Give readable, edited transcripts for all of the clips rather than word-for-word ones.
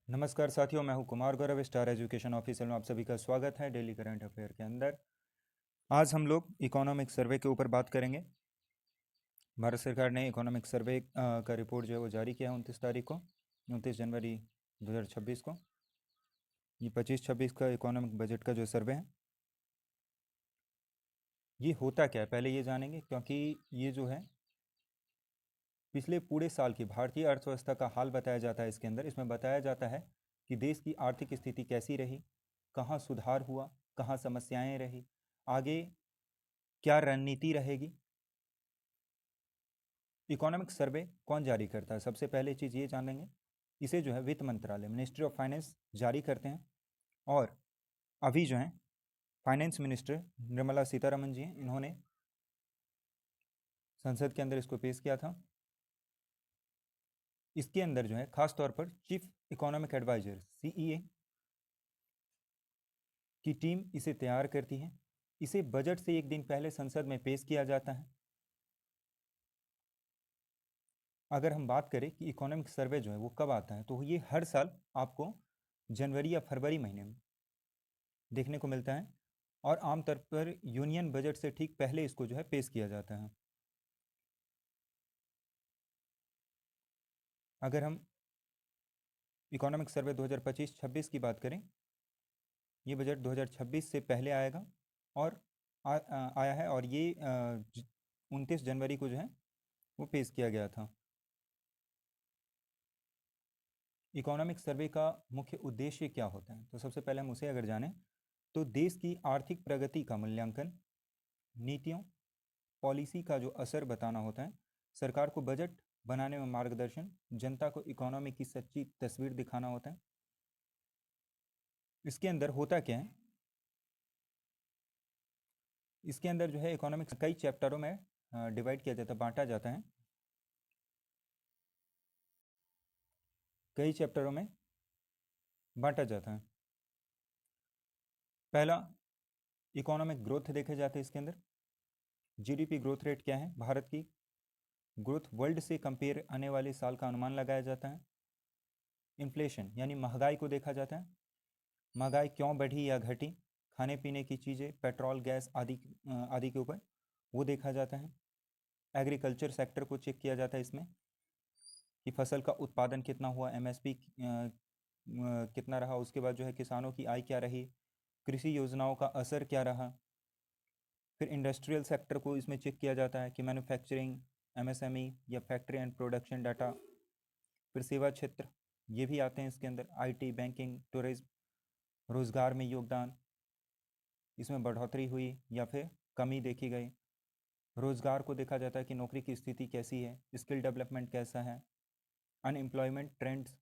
नमस्कार साथियों, मैं हूं Kumar Gaurav, star education official में आप सभी का स्वागत है डेली करंट अफेयर के अंदर। आज हम लोग इकोनॉमिक सर्वे के ऊपर बात करेंगे। भारत सरकार ने इकोनॉमिक सर्वे का रिपोर्ट जो है वो जारी किया 29 तारीख को, 29 जनवरी 2026 को। ये 25-26 का इकोनॉमिक बजट का जो सर्वे है, ये होता क्या है पहले ये जानेंगे, क्योंकि ये जो है पिछले पूरे साल की भारतीय अर्थव्यवस्था का हाल बताया जाता है। इसके अंदर इसमें बताया जाता है कि देश की आर्थिक स्थिति कैसी रही, कहाँ सुधार हुआ, कहाँ समस्याएं रही, आगे क्या रणनीति रहेगी। इकोनॉमिक सर्वे कौन जारी करता है, सबसे पहले चीज़ ये जान लेंगे। इसे जो है वित्त मंत्रालय, मिनिस्ट्री ऑफ फाइनेंस जारी करते हैं। और अभी जो है फाइनेंस मिनिस्टर निर्मला सीतारमन जी हैं, इन्होंने संसद के अंदर इसको पेश किया था। इसके अंदर जो है खास तौर पर चीफ इकोनॉमिक एडवाइजर सीईए की टीम इसे तैयार करती है। इसे बजट से एक दिन पहले संसद में पेश किया जाता है। अगर हम बात करें कि इकोनॉमिक सर्वे जो है वो कब आता है, तो ये हर साल आपको जनवरी या फरवरी महीने में देखने को मिलता है। और आमतौर पर यूनियन बजट से ठीक पहले इसको जो है पेश किया जाता है। अगर हम इकोनॉमिक सर्वे 2025-26 की बात करें, ये बजट 2026 से पहले आएगा और आया है, और ये 29 जनवरी को जो है वो पेश किया गया था। इकोनॉमिक सर्वे का मुख्य उद्देश्य क्या होता है, तो सबसे पहले हम उसे अगर जानें तो देश की आर्थिक प्रगति का मूल्यांकन, नीतियों पॉलिसी का जो असर बताना होता है, सरकार को बजट बनाने में मार्गदर्शन, जनता को इकोनॉमी की सच्ची तस्वीर दिखाना होता है। इसके अंदर होता क्या है, इसके अंदर जो है इकोनॉमिक्स कई चैप्टरों में डिवाइड किया जाता है, बांटा जाता है। कई चैप्टरों में बांटा जाता है। पहला, इकोनॉमिक ग्रोथ देखे जाते हैं। इसके अंदर जीडीपी ग्रोथ रेट क्या है, भारत की ग्रोथ वर्ल्ड से कंपेयर आने वाले साल का अनुमान लगाया जाता है। इन्फ्लेशन यानी महंगाई को देखा जाता है, महंगाई क्यों बढ़ी या घटी, खाने पीने की चीज़ें, पेट्रोल, गैस आदि आदि के ऊपर वो देखा जाता है। एग्रीकल्चर सेक्टर को चेक किया जाता है इसमें कि फसल का उत्पादन कितना हुआ, एमएसपी कितना रहा, उसके बाद जो है किसानों की आय क्या रही, कृषि योजनाओं का असर क्या रहा। फिर इंडस्ट्रियल सेक्टर को इसमें चेक किया जाता है कि मैन्युफैक्चरिंग, एमएसएमई या फैक्ट्री एंड प्रोडक्शन डाटा। फिर सेवा क्षेत्र ये भी आते हैं इसके अंदर, आईटी, बैंकिंग, टूरिज्म, रोजगार में योगदान, इसमें बढ़ोतरी हुई या फिर कमी देखी गई। रोजगार को देखा जाता है कि नौकरी की स्थिति कैसी है, स्किल डेवलपमेंट कैसा है, अनएम्प्लॉयमेंट ट्रेंड्स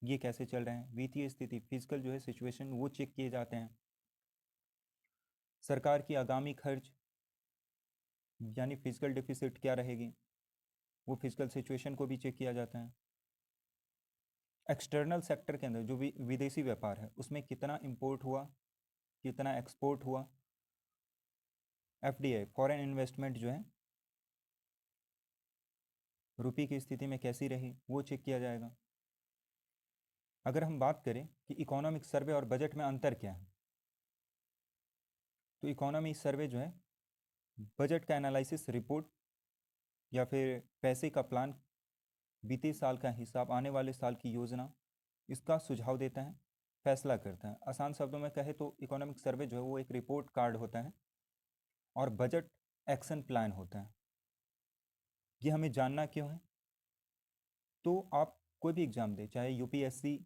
ये कैसे चल रहे हैं, वित्तीय स्थिति, फिजिकल जो है सिचुएशन वो चेक किए जाते हैं। सरकार की आगामी खर्च यानी फिजिकल डिफिसिट क्या रहेगी, वो फिजिकल सिचुएशन को भी चेक किया जाता है। एक्सटर्नल सेक्टर के अंदर जो भी विदेशी व्यापार है उसमें कितना इंपोर्ट हुआ, कितना एक्सपोर्ट हुआ, एफडीआई फॉरेन इन्वेस्टमेंट जो है रुपये की स्थिति में कैसी रही, वो चेक किया जाएगा। अगर हम बात करें कि इकोनॉमिक सर्वे और बजट में अंतर क्या है, तो इकोनॉमी सर्वे जो है बजट का एनालिसिस, रिपोर्ट या फिर पैसे का प्लान, बीते साल का हिसाब, आने वाले साल की योजना, इसका सुझाव देता है, फैसला करता है। आसान शब्दों में कहे तो इकोनॉमिक सर्वे जो है वो एक रिपोर्ट कार्ड होता है और बजट एक्शन प्लान होता है। ये हमें जानना क्यों है, तो आप कोई भी एग्जाम दे, चाहे यूपीएससी,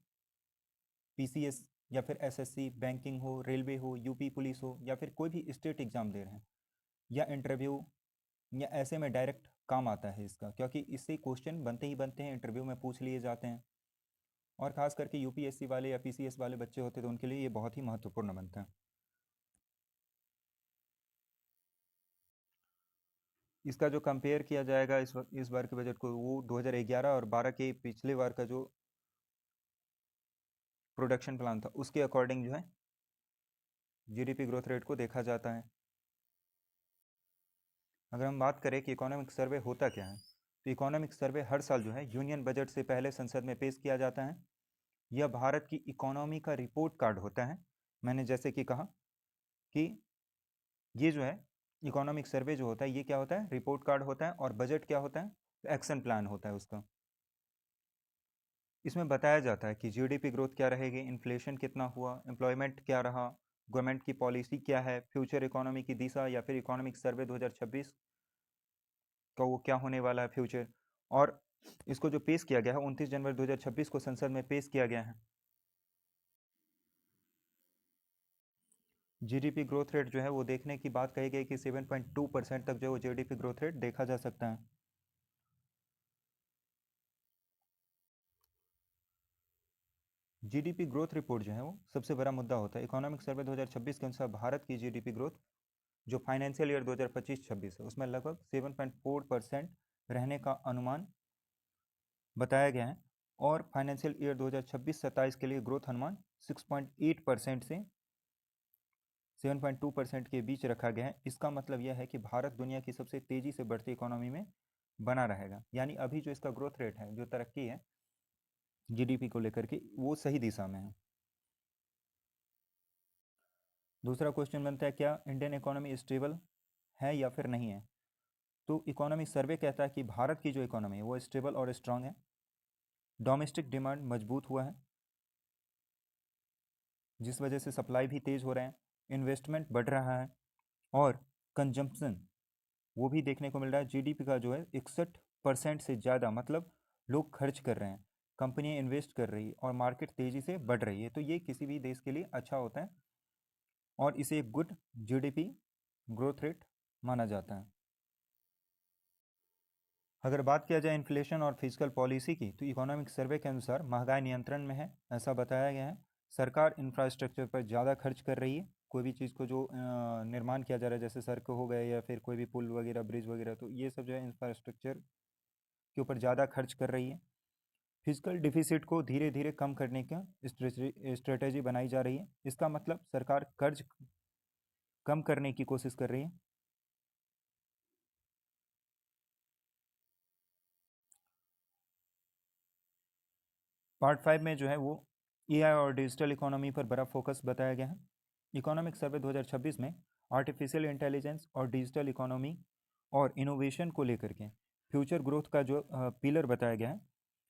पीसीएस या फिर एसएससी, बैंकिंग हो, रेलवे हो, यूपी पुलिस हो, या फिर कोई भी स्टेट एग्जाम दे रहे हैं या इंटरव्यू, या ऐसे में डायरेक्ट काम आता है इसका, क्योंकि इससे क्वेश्चन बनते ही बनते हैं, इंटरव्यू में पूछ लिए जाते हैं। और खास करके यूपीएससी वाले या पीसीएस वाले बच्चे होते हैं तो उनके लिए ये बहुत ही महत्वपूर्ण बनता है। इसका जो कंपेयर किया जाएगा इस बार के बजट को, वो 2011 और 12 के पिछले बार का जो प्रोडक्शन प्लान था उसके अकॉर्डिंग जो है जीडीपी ग्रोथ रेट को देखा जाता है। अगर हम बात करें कि इकोनॉमिक सर्वे होता क्या है, तो इकोनॉमिक सर्वे हर साल जो है यूनियन बजट से पहले संसद में पेश किया जाता है। यह भारत की इकोनॉमी का रिपोर्ट कार्ड होता है। मैंने जैसे कि कहा कि ये जो है इकोनॉमिक सर्वे जो होता है ये क्या होता है, रिपोर्ट कार्ड होता है, और बजट क्या होता है, एक्शन प्लान होता है उसका। इसमें बताया जाता है कि जीडीपी ग्रोथ क्या रहेगी, इन्फ्लेशन कितना हुआ, एम्प्लॉयमेंट क्या रहा, गवर्नमेंट की पॉलिसी क्या है, फ्यूचर इकोनॉमी की दिशा, या फिर इकोनॉमिक सर्वे 2026 का वो क्या होने वाला है फ्यूचर। और इसको जो पेश किया गया है 29 जनवरी 2026 को संसद में पेश किया गया है। जीडीपी ग्रोथ रेट जो है वो देखने की बात कही गई कि 7.2% तक जो है वो जीडीपी ग्रोथ रेट देखा जा सकता है। जीडीपी ग्रोथ रिपोर्ट जो है वो सबसे बड़ा मुद्दा होता है। इकोनॉमिक सर्वे 2026 के अनुसार भारत की जीडीपी ग्रोथ जो फाइनेंशियल ईयर 2025-26 है उसमें लगभग 7.4% रहने का अनुमान बताया गया है, और फाइनेंशियल ईयर 2026-27 के लिए ग्रोथ अनुमान 6.8% से 7.2% के बीच रखा गया है। इसका मतलब यह है कि भारत दुनिया की सबसे तेजी से बढ़ती इकोनॉमी में बना रहेगा, यानी अभी जो इसका ग्रोथ रेट है, जो तरक्की है जीडीपी को लेकर के, वो सही दिशा में है। दूसरा क्वेश्चन बनता है, क्या इंडियन इकोनॉमी स्टेबल है या फिर नहीं है। तो इकोनॉमी सर्वे कहता है कि भारत की जो इकोनॉमी है वो स्टेबल और स्ट्रांग है। डोमेस्टिक डिमांड मजबूत हुआ है, जिस वजह से सप्लाई भी तेज हो रहे हैं, इन्वेस्टमेंट बढ़ रहा है, और कंजम्पशन वो भी देखने को मिल रहा है। जीडीपी का जो है 61% से ज़्यादा, मतलब लोग खर्च कर रहे हैं, कंपनियां इन्वेस्ट कर रही है, और मार्केट तेज़ी से बढ़ रही है। तो ये किसी भी देश के लिए अच्छा होता है, और इसे एक गुड जीडीपी ग्रोथ रेट माना जाता है। अगर बात किया जाए इन्फ्लेशन और फिजिकल पॉलिसी की, तो इकोनॉमिक सर्वे के अनुसार महंगाई नियंत्रण में है, ऐसा बताया गया है। सरकार इंफ्रास्ट्रक्चर पर ज़्यादा खर्च कर रही है, कोई भी चीज़ को जो निर्माण किया जा रहा है, जैसे सड़क हो गए या फिर कोई भी पुल वगैरह, ब्रिज वगैरह, तो ये सब जो है इंफ्रास्ट्रक्चर के ऊपर ज़्यादा खर्च कर रही है। फिजिकल डिफिसिट को धीरे धीरे कम करने का स्ट्रेटेजी बनाई जा रही है। इसका मतलब सरकार कर्ज कम करने की कोशिश कर रही है। पार्ट 5 में जो है वो एआई और डिजिटल इकोनॉमी पर बड़ा फोकस बताया गया है। इकोनॉमिक सर्वे 2026 में आर्टिफिशियल इंटेलिजेंस और डिजिटल इकोनॉमी और इनोवेशन को लेकर के फ्यूचर ग्रोथ का जो पिलर बताया गया है।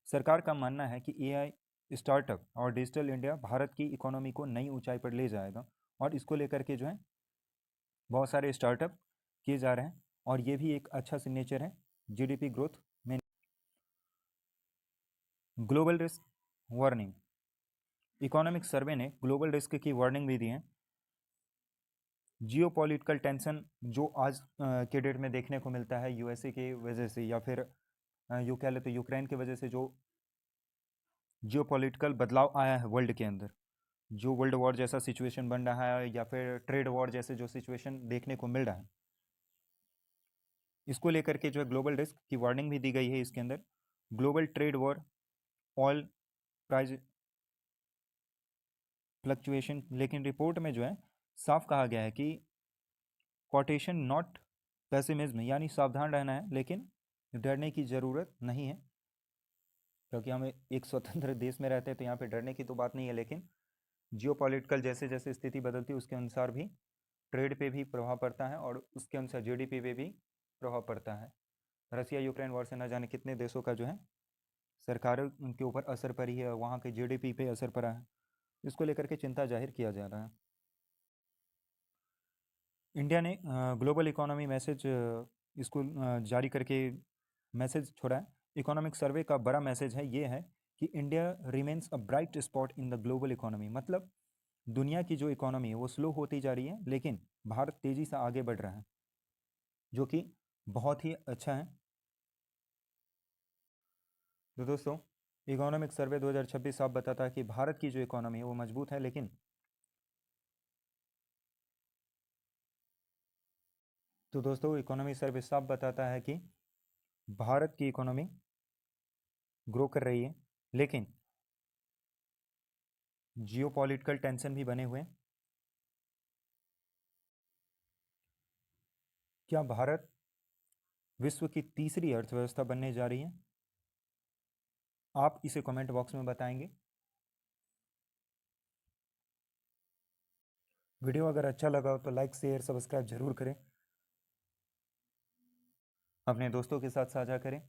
सरकार का मानना है कि एआई, स्टार्टअप और डिजिटल इंडिया भारत की इकोनॉमी को नई ऊंचाई पर ले जाएगा, और इसको लेकर के जो है बहुत सारे स्टार्टअप किए जा रहे हैं, और ये भी एक अच्छा सिग्नेचर है जीडीपी ग्रोथ में। Global risk warning, economic survey ने ग्लोबल रिस्क की वार्निंग भी दी है। जियोपॉलिटिकल टेंशन जो आज के डेट में देखने को मिलता है यूएसए की वजह से, या फिर यू कह ले तो यूक्रेन की वजह से, जो जियोपॉलिटिकल बदलाव आया है वर्ल्ड के अंदर, जो वर्ल्ड वॉर जैसा सिचुएशन बन रहा है, या फिर ट्रेड वॉर जैसे जो सिचुएशन देखने को मिल रहा है, इसको लेकर के जो है ग्लोबल रिस्क की वार्निंग भी दी गई है इसके अंदर। Global trade war, oil price fluctuation, लेकिन रिपोर्ट में जो है साफ कहा गया है कि क्वाटेशन नॉट पेसिमिज्म, यानी सावधान रहना है, लेकिन डरने की ज़रूरत नहीं है, क्योंकि हम एक स्वतंत्र देश में रहते हैं, तो यहाँ पे डरने की तो बात नहीं है। लेकिन जियोपॉलिटिकल जैसे जैसे स्थिति बदलती है उसके अनुसार भी ट्रेड पे भी प्रभाव पड़ता है, और उसके अनुसार जीडीपी पे भी प्रभाव पड़ता है। रसिया यूक्रेन वॉर से न जाने कितने देशों का जो है सरकारों के ऊपर असर पड़ी है, और वहाँ के जीडीपी पे असर पड़ा है, इसको लेकर के चिंता जाहिर किया जा रहा है। इंडिया ने ग्लोबल इकोनॉमी मैसेज इसको जारी करके मैसेज छोड़ा है। इकोनॉमिक सर्वे का बड़ा मैसेज है, ये है कि India remains a bright spot in the global economy. मतलब दुनिया की जो इकोनॉमी है वो स्लो होती जा रही है, लेकिन भारत तेज़ी से आगे बढ़ रहा है, जो कि बहुत ही अच्छा है। तो दोस्तों, इकोनॉमिक सर्वे 2026 साफ बताता है कि भारत की जो इकोनॉमी है वो मजबूत है, लेकिन तो दोस्तों इकोनॉमी सर्वे साफ बताता है कि भारत की इकोनॉमी ग्रो कर रही है, लेकिन जियोपॉलिटिकल टेंशन भी बने हुए हैं। क्या भारत विश्व की तीसरी अर्थव्यवस्था बनने जा रही है? आप इसे कमेंट बॉक्स में बताएंगे। वीडियो अगर अच्छा लगा हो तो लाइक शेयर सब्सक्राइब जरूर करें, अपने दोस्तों के साथ साझा करें।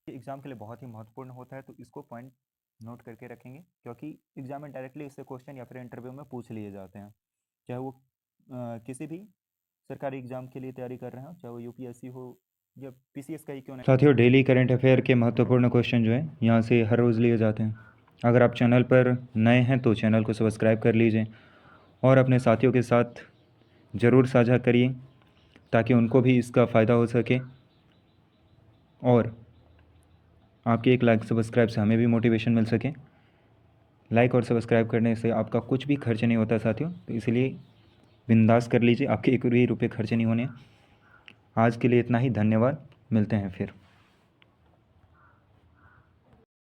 एग्ज़ाम के लिए बहुत ही महत्वपूर्ण होता है, तो इसको पॉइंट नोट करके रखेंगे, क्योंकि एग्ज़ाम में डायरेक्टली इससे क्वेश्चन या फिर इंटरव्यू में पूछ लिए जाते हैं, चाहे वो किसी भी सरकारी एग्ज़ाम के लिए तैयारी कर रहे हो, चाहे वो यूपीएससी हो या पीसीएस का ही क्यों नहीं। साथियों, डेली करंट अफेयर के महत्वपूर्ण क्वेश्चन जो है यहाँ से हर रोज़ लिए जाते हैं। अगर आप चैनल पर नए हैं तो चैनल को सब्सक्राइब कर लीजिए और अपने साथियों के साथ ज़रूर साझा करिए ताकि उनको भी इसका फ़ायदा हो सके, और आपके एक लाइक सब्सक्राइब से हमें भी मोटिवेशन मिल सके। लाइक और सब्सक्राइब करने से आपका कुछ भी खर्च नहीं होता साथियों, तो इसलिए बिंदास कर लीजिए, आपके एक भी रुपये खर्च नहीं होने। आज के लिए इतना ही, धन्यवाद, मिलते हैं फिर।